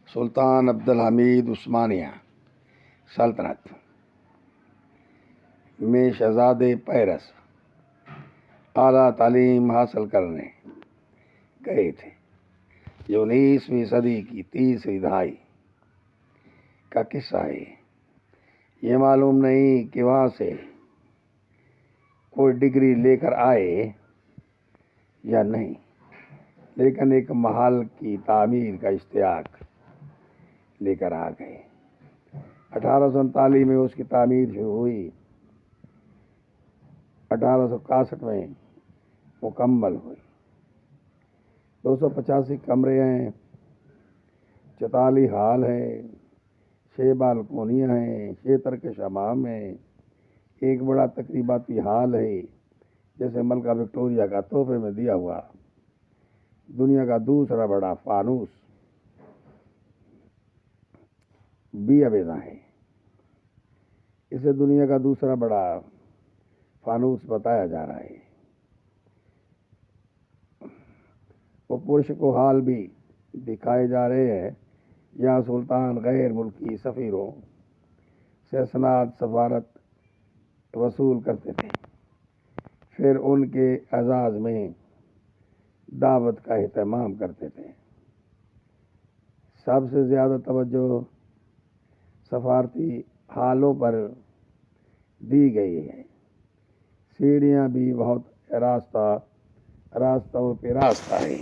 سلطان عبدالحمید عثمانیہ سلطنت میں شہزادے پیرس اعلیٰ تعلیم حاصل کرنے گئے تھے، جو 19ویں صدی کی تیسری دہائی کا قصہ ہے۔ یہ معلوم نہیں کہ وہاں سے کوئی ڈگری لے کر آئے یا نہیں، لیکن ایک محل کی تعمیر کا اشتیاق لے کر آ گئے۔ 1839 میں اس کی تعمیر شروع ہوئی، 1861 میں مکمل ہوئی۔ 285 کمرے ہیں، 44 ہال ہیں، 6 بالکونیاں ہیں، 6 ترکش حمام ہیں، ایک بڑا تقریباتی ہال ہے جیسے ملکہ وکٹوریہ کا تحفے میں دیا ہوا دنیا کا دوسرا بڑا فانوس بھی ابیضا ہے۔ اسے دنیا کا دوسرا بڑا فانوس بتایا جا رہا ہے۔ وہ پرشکو حال بھی دکھائے جا رہے ہیں۔ یہاں سلطان غیر ملکی سفیروں سے اسناد سفارت وصول کرتے تھے، پھر ان کے اعزاز میں دعوت کا اہتمام کرتے تھے۔ سب سے زیادہ توجہ سفارتی حالوں پر دی گئی ہے۔ سیڑھیاں بھی بہت راستوں پہ راستہ ہے۔